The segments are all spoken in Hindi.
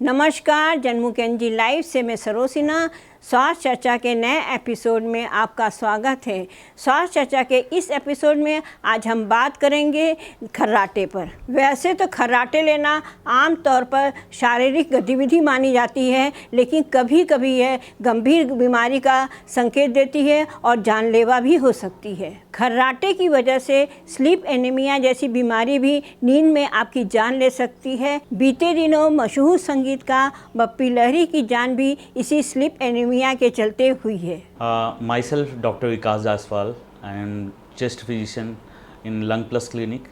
नमस्कार, जन्मुखेंजी लाइव से मैं सरोसिना स्वास्थ्य चर्चा के नए एपिसोड में आपका स्वागत है। स्वास्थ्य चर्चा के इस एपिसोड में आज हम बात करेंगे खर्राटे पर। वैसे तो खर्राटे लेना आम तौर पर शारीरिक गतिविधि मानी जाती है, लेकिन कभी कभी यह गंभीर बीमारी का संकेत देती है और जानलेवा भी हो सकती है। खर्राटे की वजह से स्लीप एनीमिया जैसी बीमारी भी नींद में आपकी जान ले सकती है। बीते दिनों मशहूर संगीतकार बप्पी लहरी की जान भी इसी स्लीप एनीमिया के चलते हुई है। Myself, Dr. Vikas Jaswal, I am chest physician in Lung Plus Clinic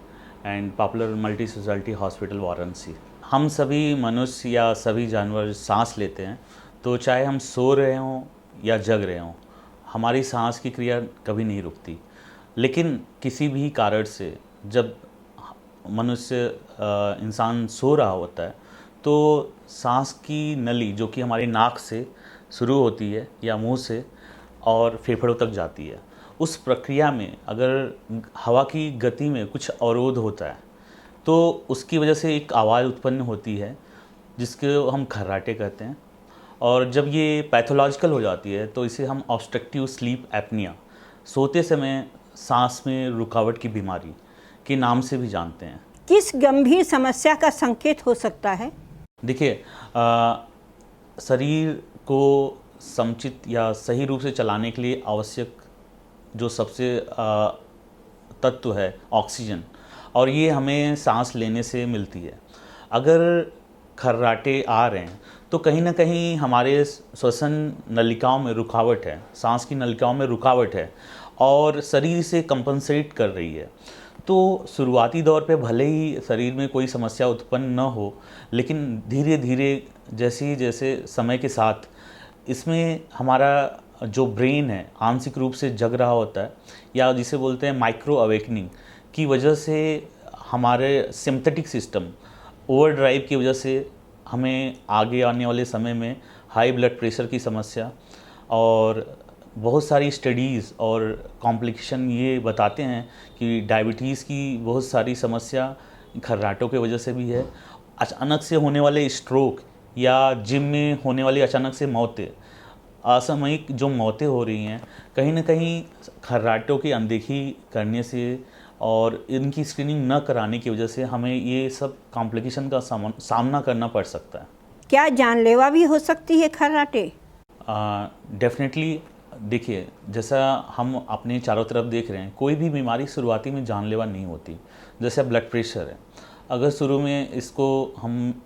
and Popular Multi Specialty Hospital Varanasi. हम सभी मनुष्य या सभी जानवर सांस लेते हैं, तो चाहे हम सो रहे हों या जग रहे हों, हमारी सांस की क्रिया कभी नहीं रुकती। लेकिन किसी भी कारण से जब मनुष्य इंसान सो रहा होता है, तो सांस की नली जो कि हमारी नाक से शुरू होती है या मुंह से और फेफड़ों तक जाती है, उस प्रक्रिया में अगर हवा की गति में कुछ अवरोध होता है तो उसकी वजह से एक आवाज़ उत्पन्न होती है जिसको हम खर्राटे कहते हैं। और जब ये पैथोलॉजिकल हो जाती है तो इसे हम ऑब्स्ट्रक्टिव स्लीप एपनिया, सोते समय सांस में रुकावट की बीमारी के नाम से भी जानते हैं। किस गंभीर समस्या का संकेत हो सकता है? देखिए, शरीर को समुचित या सही रूप से चलाने के लिए आवश्यक जो सबसे तत्व है ऑक्सीजन, और ये हमें सांस लेने से मिलती है। अगर खर्राटे आ रहे हैं तो कहीं ना कहीं हमारे श्वसन नलिकाओं में रुकावट है, सांस की नलिकाओं में रुकावट है और शरीर से कंपनसेट कर रही है। तो शुरुआती दौर पे भले ही शरीर में कोई समस्या उत्पन्न न हो, लेकिन धीरे धीरे जैसे जैसे समय के साथ इसमें हमारा जो ब्रेन है आंशिक रूप से जग रहा होता है, या जिसे बोलते हैं माइक्रो अवेकनिंग की वजह से हमारे सिंपैथेटिक सिस्टम ओवरड्राइव की वजह से हमें आगे आने वाले समय में हाई ब्लड प्रेशर की समस्या और बहुत सारी स्टडीज़ और कॉम्प्लिकेशन ये बताते हैं कि डायबिटीज़ की बहुत सारी समस्या खर्राटों की वजह से भी है। अचानक से होने वाले स्ट्रोक या जिम में होने वाली अचानक से मौतें, असामयिक जो मौतें हो रही हैं, कहीं ना कहीं खर्राटों की अनदेखी करने से और इनकी स्क्रीनिंग न कराने की वजह से हमें ये सब कॉम्प्लिकेशन का सामना करना पड़ सकता है। क्या जानलेवा भी हो सकती है खर्राटे? डेफिनेटली। देखिए, जैसा हम अपने चारों तरफ देख रहे हैं, कोई भी बीमारी शुरुआती में जानलेवा नहीं होती। जैसे ब्लड प्रेशर है, अगर शुरू में इसको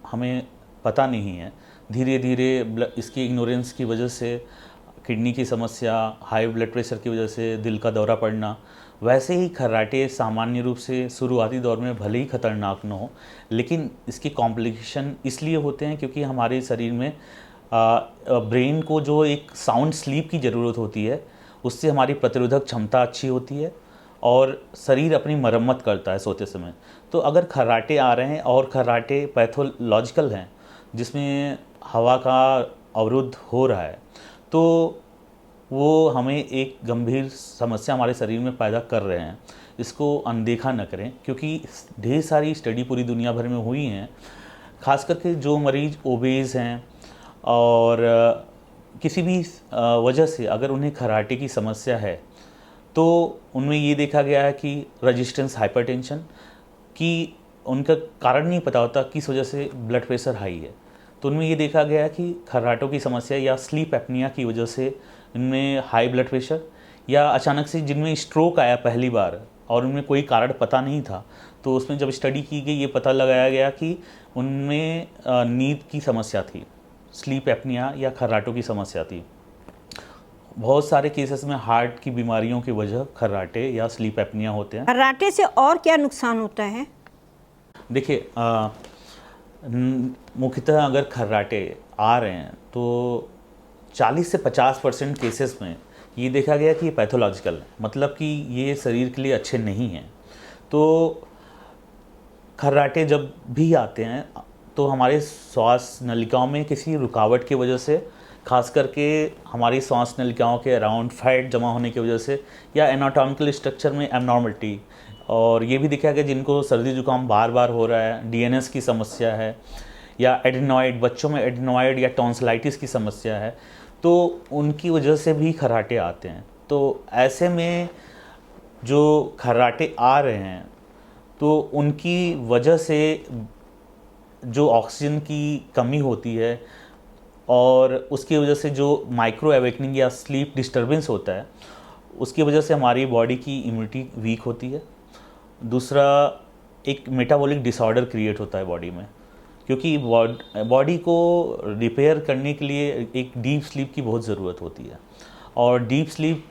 हमें पता नहीं है, धीरे धीरे इसकी इग्नोरेंस की वजह से किडनी की समस्या, हाई ब्लड प्रेशर की वजह से दिल का दौरा पड़ना, वैसे ही खर्राटे सामान्य रूप से शुरुआती दौर में भले ही खतरनाक न हो, लेकिन इसके कॉम्प्लिकेशन इसलिए होते हैं क्योंकि हमारे शरीर में ब्रेन को जो एक साउंड स्लीप की ज़रूरत होती है, उससे हमारी प्रतिरोधक क्षमता अच्छी होती है और शरीर अपनी मरम्मत करता है सोते समय। तो अगर खर्राटे आ रहे हैं और खर्राटे पैथोलॉजिकल हैं जिसमें हवा का अवरुद्ध हो रहा है, तो वो हमें एक गंभीर समस्या हमारे शरीर में पैदा कर रहे हैं। इसको अनदेखा न करें, क्योंकि ढेर सारी स्टडी पूरी दुनिया भर में हुई हैं। खास करके जो मरीज़ ओबेज़ हैं और किसी भी वजह से अगर उन्हें खर्राटे की समस्या है, तो उनमें ये देखा गया है कि रेजिस्टेंस हाइपरटेंशन की उनका कारण नहीं पता होता किस वजह से ब्लड प्रेशर हाई है, तो उनमें ये देखा गया कि खर्राटों की समस्या या स्लीप एपनिया की वजह से इनमें हाई ब्लड प्रेशर, या अचानक से जिनमें स्ट्रोक आया पहली बार और उनमें कोई कारण पता नहीं था, तो उसमें जब स्टडी की गई ये पता लगाया गया कि उनमें नींद की समस्या थी, स्लीप एपनिया या खर्राटों की समस्या थी। बहुत सारे केसेस में हार्ट की बीमारियों की वजह खर्राटे या स्लीप एपनिया होते हैं। खर्राटे से और क्या नुकसान होता है? देखिए, मुख्यतः अगर खर्राटे आ रहे हैं तो 40 से 50% केसेस में ये देखा गया कि ये पैथोलॉजिकल है, मतलब कि ये शरीर के लिए अच्छे नहीं हैं। तो खर्राटे जब भी आते हैं तो हमारे श्वास नलिकाओं में किसी रुकावट की वजह से, खास करके हमारी श्वास नलिकाओं के अराउंड फैट जमा होने की वजह से, या एनाटॉमिकल स्ट्रक्चर में एबनॉर्मलिटी, और ये भी देखा गया जिनको सर्दी जुकाम बार बार हो रहा है, डीएनएस की समस्या है, या एडेनॉइड, बच्चों में एडेनॉइड या टॉन्सिलाइटिस की समस्या है, तो उनकी वजह से भी खर्राटे आते हैं। तो ऐसे में जो खर्राटे आ रहे हैं तो उनकी वजह से जो ऑक्सीजन की कमी होती है और उसकी वजह से जो माइक्रो एवेकनिंग या स्लीप डिस्टर्बेंस होता है, उसकी वजह से हमारी बॉडी की इम्यूनिटी वीक होती है। दूसरा, एक मेटाबॉलिक डिसऑर्डर क्रिएट होता है बॉडी में, क्योंकि बॉडी को रिपेयर करने के लिए एक डीप स्लीप की बहुत ज़रूरत होती है, और डीप स्लीप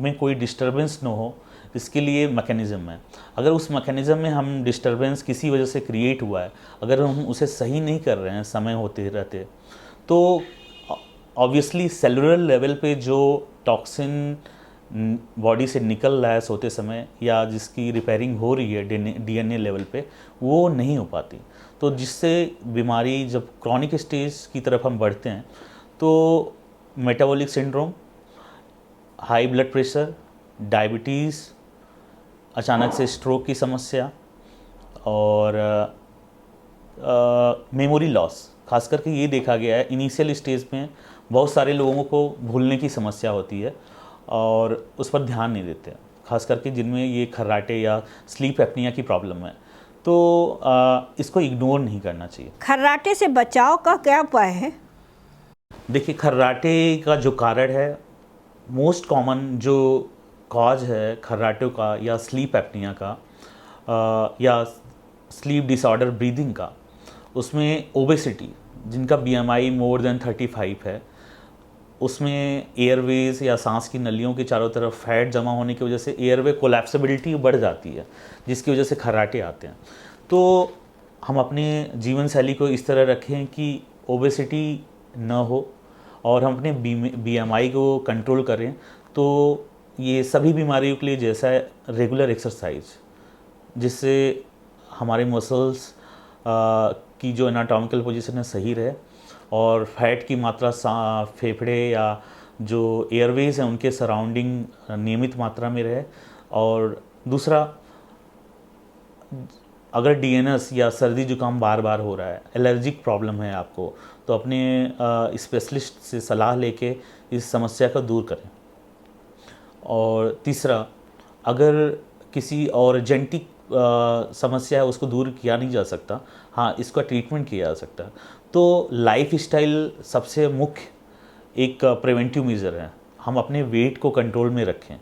में कोई डिस्टरबेंस ना हो, इसके लिए मैकेनिज़्म है। अगर उस मैकेनिज़्म में हम डिस्टरबेंस किसी वजह से क्रिएट हुआ है, अगर हम उसे सही नहीं कर रहे हैं समय होते रहते, तो ऑब्वियसली सेलुलर लेवल पे जो टॉक्सिन बॉडी से निकल रहा है सोते समय, या जिसकी रिपेयरिंग हो रही है डीएनए लेवल पे, वो नहीं हो पाती। तो जिससे बीमारी जब क्रॉनिक स्टेज की तरफ हम बढ़ते हैं, तो metabolic syndrome, high blood pressure, diabetes, अचानक से स्ट्रोक की समस्या, और मेमोरी लॉस, खास करके ये देखा गया है इनिशियल स्टेज में बहुत सारे लोगों को भूलने की समस्या होती है और उस पर ध्यान नहीं देते, खास करके जिनमें ये खर्राटे या स्लीप एपनिया की प्रॉब्लम है। तो इसको इग्नोर नहीं करना चाहिए। खर्राटे से बचाव का क्या उपाय है? देखिए, खर्राटे का जो कारण है, मोस्ट कॉमन जो कॉज है खर्राटों का या स्लीप एपनिया का या स्लीप डिसऑर्डर ब्रीदिंग का, उसमें ओबेसिटी, जिनका बीएमआई मोर देन 35 है, उसमें एयरवेज या सांस की नलियों के चारों तरफ फैट जमा होने की वजह से एयरवे कोलैप्सिबिलिटी बढ़ जाती है, जिसकी वजह से खर्राटे आते हैं। तो हम अपने जीवन शैली को इस तरह रखें कि ओबेसिटी न हो, और हम अपने बीएमआई को कंट्रोल करें। तो ये सभी बीमारियों के लिए जैसा है रेगुलर एक्सरसाइज, जिससे हमारे मसल्स की जो एनाटॉमिकल पोजीशन है सही रहे, और फैट की मात्रा फेफड़े या जो एयरवेज हैं उनके सराउंडिंग नियमित मात्रा में रहे। और दूसरा, अगर डीएनएस या सर्दी जुकाम बार बार हो रहा है, एलर्जिक प्रॉब्लम है आपको, तो अपने स्पेशलिस्ट से सलाह लेके इस समस्या को दूर करें। और तीसरा, अगर किसी और जेनेटिक समस्या है उसको दूर किया नहीं जा सकता, हाँ इसका ट्रीटमेंट किया जा सकता है। तो लाइफ स्टाइल सबसे मुख्य एक प्रिवेंटिव मेजर है। हम अपने वेट को कंट्रोल में रखें।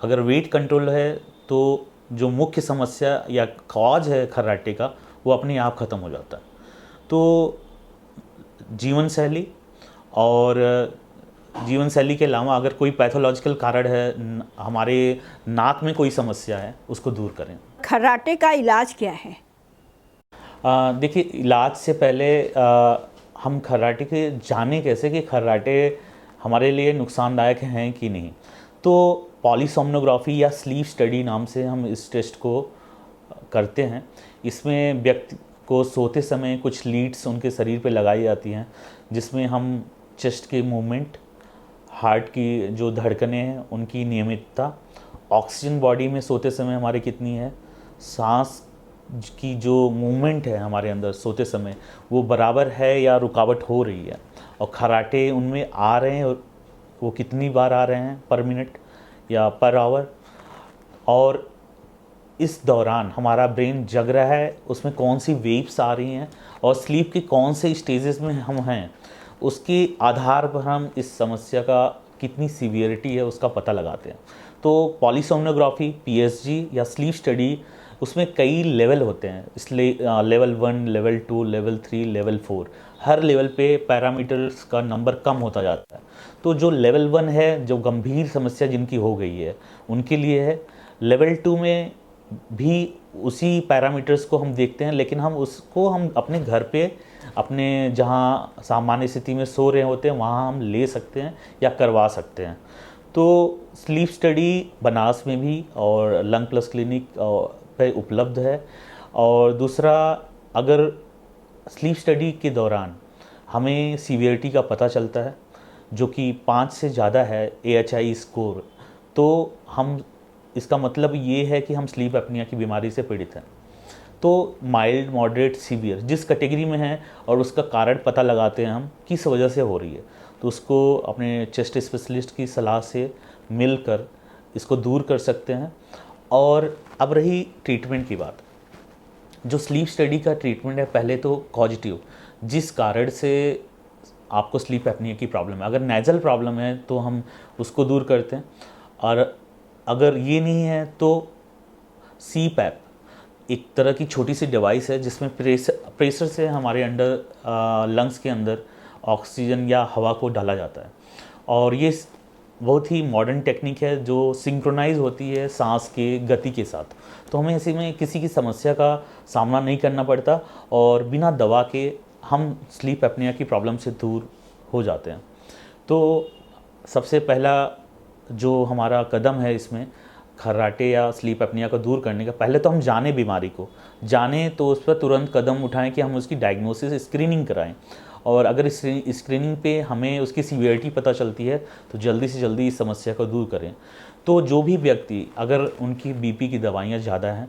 अगर वेट कंट्रोल है तो जो मुख्य समस्या या कॉज है खर्राटे का, वो अपने आप ख़त्म हो जाता है। तो जीवन शैली, और जीवन शैली के अलावा अगर कोई पैथोलॉजिकल कारण है, हमारे नाक में कोई समस्या है, उसको दूर करें। खर्राटे का इलाज क्या है? देखिए, इलाज से पहले हम खर्राटे के जाने कैसे कि खर्राटे हमारे लिए नुकसानदायक हैं कि नहीं। तो पॉलीसोम्नोग्राफी या स्लीप स्टडी नाम से हम इस टेस्ट को करते हैं। इसमें व्यक्ति को सोते समय कुछ लीड्स उनके शरीर पे लगाई जाती हैं, जिसमें हम चेस्ट के मूवमेंट, हार्ट की जो धड़कनें हैं उनकी नियमितता, ऑक्सीजन बॉडी में सोते समय हमारे कितनी है, सांस की जो मूवमेंट है हमारे अंदर सोते समय वो बराबर है या रुकावट हो रही है, और खर्राटे उनमें आ रहे हैं और वो कितनी बार आ रहे हैं पर मिनट या पर आवर, और इस दौरान हमारा ब्रेन जग रहा है, उसमें कौन सी वेव्स आ रही हैं और स्लीप के कौन से स्टेजेस में हम हैं, उसके आधार पर हम इस समस्या का कितनी सीवियरिटी है उसका पता लगाते हैं। तो पॉलीसोम्नोग्राफी, पीएसजी या स्लीप स्टडी, उसमें कई लेवल होते हैं, इसलिए लेवल 1, लेवल 2, लेवल 3, लेवल 4, हर लेवल पे पैरामीटर्स का नंबर कम होता जाता है। तो जो लेवल 1 है, जो गंभीर समस्या जिनकी हो गई है उनके लिए है। लेवल 2 में भी उसी पैरामीटर्स को हम देखते हैं, लेकिन हम अपने घर पे, अपने जहाँ सामान्य स्थिति में सो रहे होते हैं वहाँ हम ले सकते हैं या करवा सकते हैं। तो स्लीप स्टडी बनारस में भी और लंग प्लस क्लिनिक पे उपलब्ध है। और दूसरा, अगर स्लीप स्टडी के दौरान हमें सीवियरिटी का पता चलता है जो कि 5 से ज़्यादा है AHI स्कोर, तो हम, इसका मतलब ये है कि हम स्लीप एपनिया की बीमारी से पीड़ित हैं। तो माइल्ड, मॉडरेट, सीवियर जिस कैटेगरी में है और उसका कारण पता लगाते हैं हम किस वजह से हो रही है, तो उसको अपने चेस्ट स्पेशलिस्ट की सलाह से मिलकर इसको दूर कर सकते हैं। और अब रही ट्रीटमेंट की बात, जो स्लीप स्टडी का ट्रीटमेंट है, पहले तो कॉजेटिव, जिस कारण से आपको स्लीप एपनिया की प्रॉब्लम है, अगर नेजल प्रॉब्लम है तो हम उसको दूर करते हैं, और अगर ये नहीं है तो CPAP एक तरह की छोटी सी डिवाइस है जिसमें प्रेशर से हमारे अंडर लंग्स के अंदर ऑक्सीजन या हवा को डाला जाता है, और ये बहुत ही मॉडर्न टेक्निक है जो सिंक्रोनाइज होती है सांस के गति के साथ, तो हमें ऐसे में किसी की समस्या का सामना नहीं करना पड़ता और बिना दवा के हम स्लीप एपनिया की प्रॉब्लम से दूर हो जाते हैं। तो सबसे पहला जो हमारा कदम है इसमें खर्राटे या स्लीप एपनिया को दूर करने का, पहले तो हम जाने बीमारी को जाने, तो उस पर तुरंत कदम उठाएं कि हम उसकी डायग्नोसिस, स्क्रीनिंग कराएं, और अगर इस स्क्रीनिंग पे हमें उसकी सीवियरिटी पता चलती है तो जल्दी से जल्दी इस समस्या को दूर करें। तो जो भी व्यक्ति, अगर उनकी BP की दवाइयाँ ज़्यादा हैं,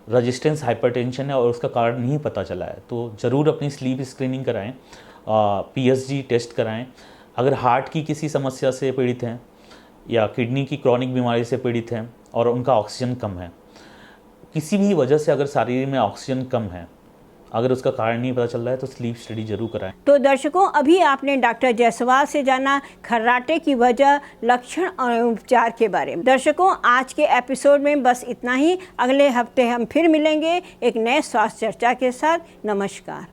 रेजिस्टेंस हाइपरटेंशन है और उसका कारण नहीं पता चला है, तो ज़रूर अपनी स्लीप स्क्रीनिंग कराएं, PSG टेस्ट कराएं। अगर हार्ट की किसी समस्या से पीड़ित हैं या किडनी की क्रॉनिक बीमारी से पीड़ित हैं और उनका ऑक्सीजन कम है, किसी भी वजह से अगर शरीर में ऑक्सीजन कम है, अगर उसका कारण नहीं पता चल रहा है, तो स्लीप स्टडी जरूर कराएं। तो दर्शकों, अभी आपने डॉक्टर जायसवाल से जाना खर्राटे की वजह, लक्षण और उपचार के बारे में। दर्शकों, आज के एपिसोड में बस इतना ही। अगले हफ्ते हम फिर मिलेंगे एक नए स्वास्थ्य चर्चा के साथ। नमस्कार।